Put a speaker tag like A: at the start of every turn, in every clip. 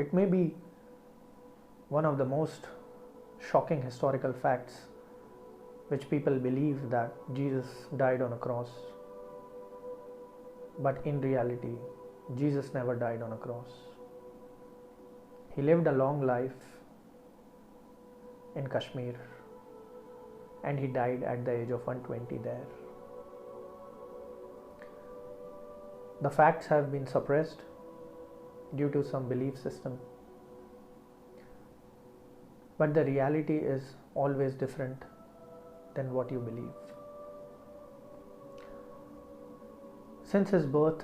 A: It may be one of the most shocking historical facts which people believe that Jesus died on a cross. But in reality, Jesus never died on a cross. He lived a long life in Kashmir and he died at the age of 120 there. The facts have been suppressed due to some belief system. But the reality is always different than what you believe. Since his birth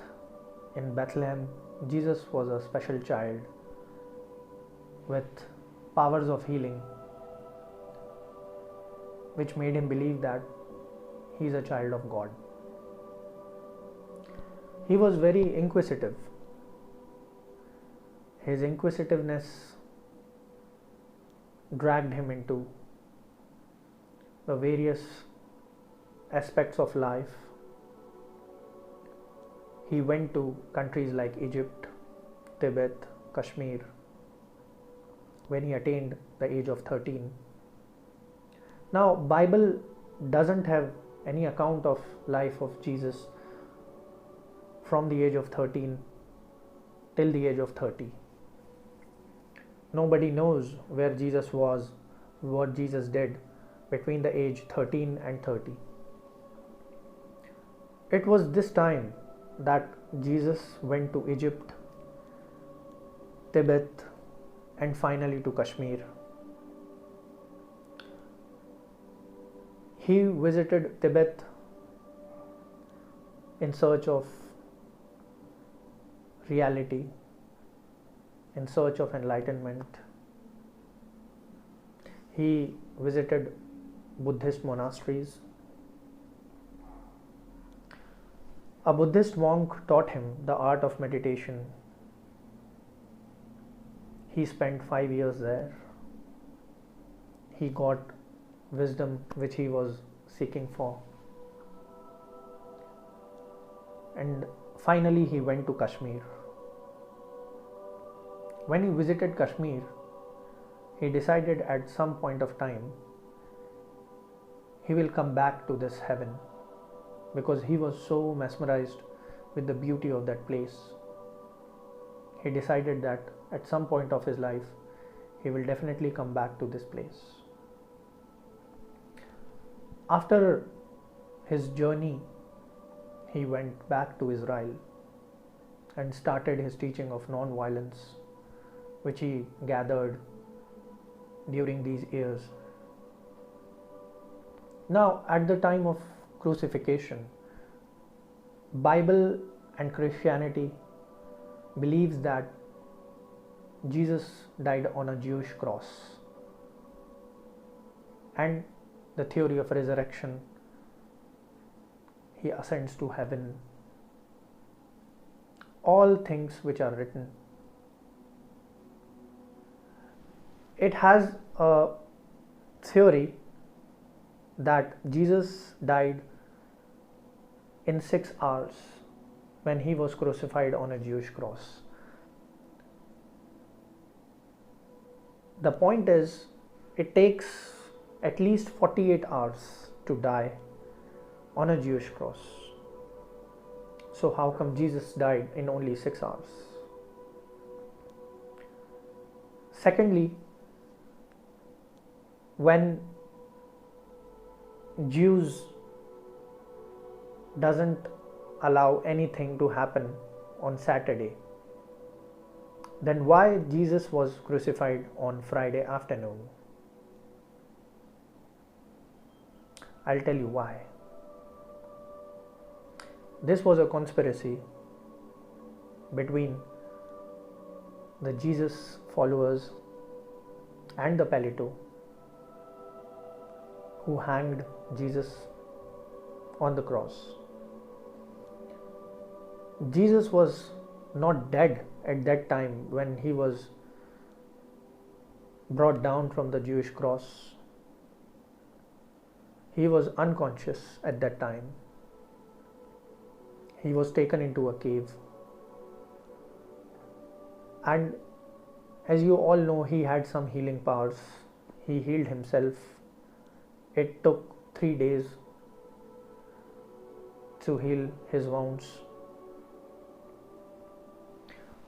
A: in Bethlehem, Jesus was a special child with powers of healing, which made him believe that he is a child of God. He was very inquisitive. His inquisitiveness dragged him into the various aspects of life. He went to countries like Egypt, Tibet, Kashmir when he attained the age of 13. Now, Bible doesn't have any account of life of Jesus from the age of 13 till the age of 30. Nobody knows where Jesus was, what Jesus did between the age 13 and 30. It was this time that Jesus went to Egypt, Tibet, and finally to Kashmir. He visited Tibet in search of reality, in search of enlightenment. He visited Buddhist monasteries. A Buddhist monk taught him the art of meditation. He spent 5 years there. He got wisdom which he was seeking for. And finally he went to Kashmir. When he visited Kashmir, he decided at some point of time he will come back to this heaven, because he was so mesmerized with the beauty of that place. He decided that at some point of his life he will definitely come back to this place. After his journey, he went back to Israel and started his teaching of non-violence, which he gathered during these years. Now, at the time of crucifixion, Bible and Christianity believes that Jesus died on a Jewish cross, and the theory of resurrection, he ascends to heaven. All things which are written. It has a theory that Jesus died in 6 hours when he was crucified on a Jewish cross. The point is, it takes at least 48 hours to die on a Jewish cross. So how come Jesus died in only 6 hours? Secondly, when Jews doesn't allow anything to happen on Saturday, then why Jesus was crucified on Friday afternoon? I'll tell you why. This was a conspiracy between the Jesus followers and the Palito, who hanged Jesus on the cross. Jesus was not dead at that time when he was brought down from the Jewish cross. He was unconscious at that time. He was taken into a cave, and As you all know, he had some healing powers. He healed himself. It took 3 days to heal his wounds.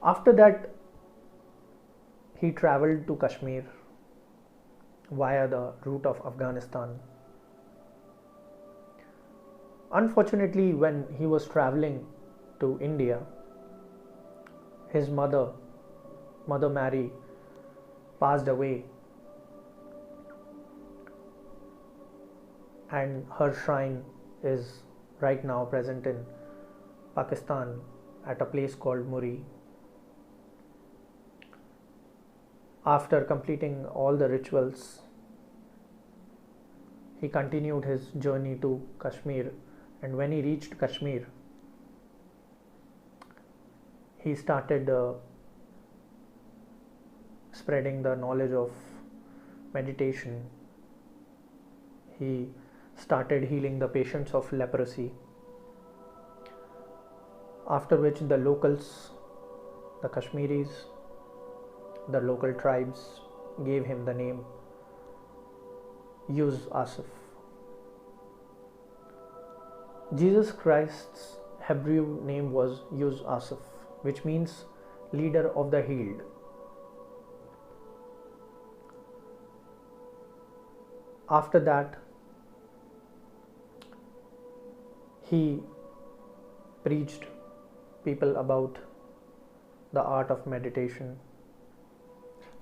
A: After that, he traveled to Kashmir via the route of Afghanistan. Unfortunately, when he was traveling to India, his mother Mary, passed away, and her shrine is right now present in Pakistan at a place called Muri. After completing all the rituals, he continued his journey to Kashmir, and when he reached Kashmir, he started spreading the knowledge of meditation. He started healing the patients of leprosy, after which the locals, the Kashmiris, the local tribes gave him the name Yuz Asif. Jesus Christ's Hebrew name was Yuz Asif, which means leader of the healed. After that, he preached people about the art of meditation,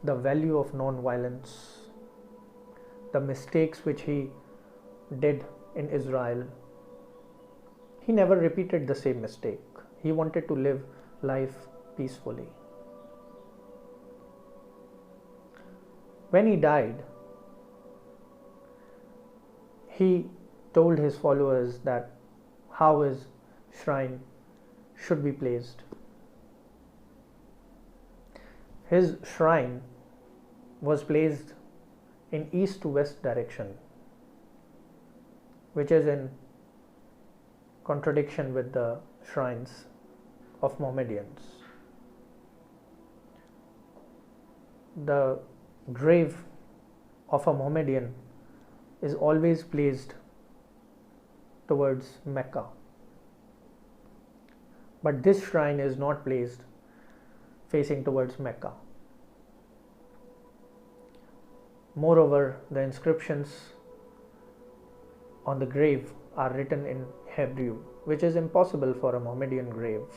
A: the value of non-violence, the mistakes which he did in Israel. He never repeated the same mistake. He wanted to live life peacefully. When he died, he told his followers that how his shrine should be placed. His shrine was placed in east to west direction, which is in contradiction with the shrines of Mohammedans. The grave of a Mohammedan is always placed towards Mecca, but this shrine is not placed facing towards Mecca. Moreover, the inscriptions on the grave are written in Hebrew, which is impossible for a Mohammedan grave.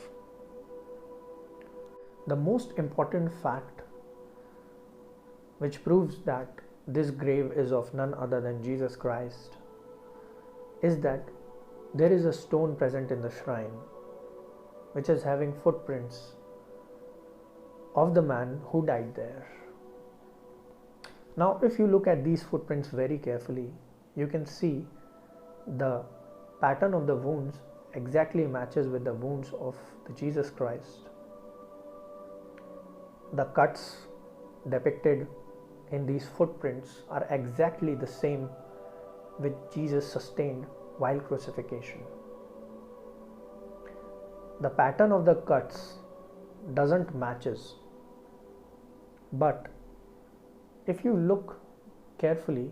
A: The most important fact which proves that this grave is of none other than Jesus Christ is that there is a stone present in the shrine which is having footprints of the man who died there. Now, if you look at these footprints very carefully, you can see the pattern of the wounds exactly matches with the wounds of the Jesus Christ. The cuts depicted in these footprints are exactly the same which Jesus sustained while crucifixion. The pattern of the cuts doesn't matches, but if you look carefully,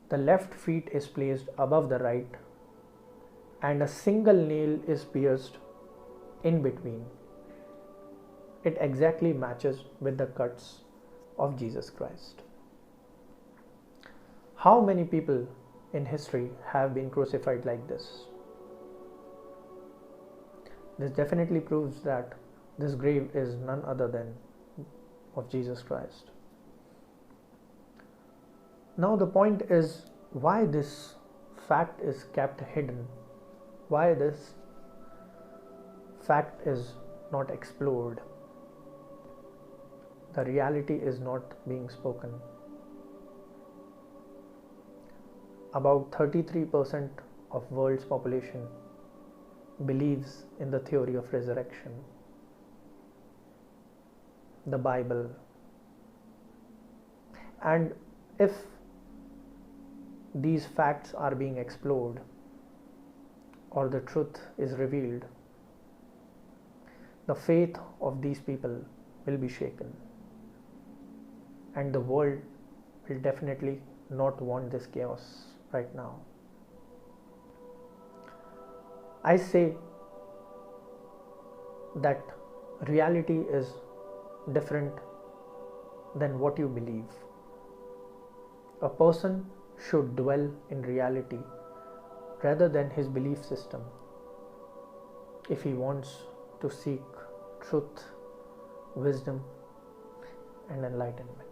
A: the left feet is placed above the right and a single nail is pierced in between. It exactly matches with the cuts of Jesus Christ. How many people in history have been crucified like this? This definitely proves that this grave is none other than of Jesus Christ. Now the point is why this fact is kept hidden, why this fact is not explored, the reality is not being spoken. About 33% of world's population believes in the theory of resurrection, the Bible, and if these facts are being explored or the truth is revealed, the faith of these people will be shaken, and the world will definitely not want this chaos right now. I say that reality is different than what you believe. A person should dwell in reality rather than his belief system if he wants to seek truth, wisdom, and enlightenment.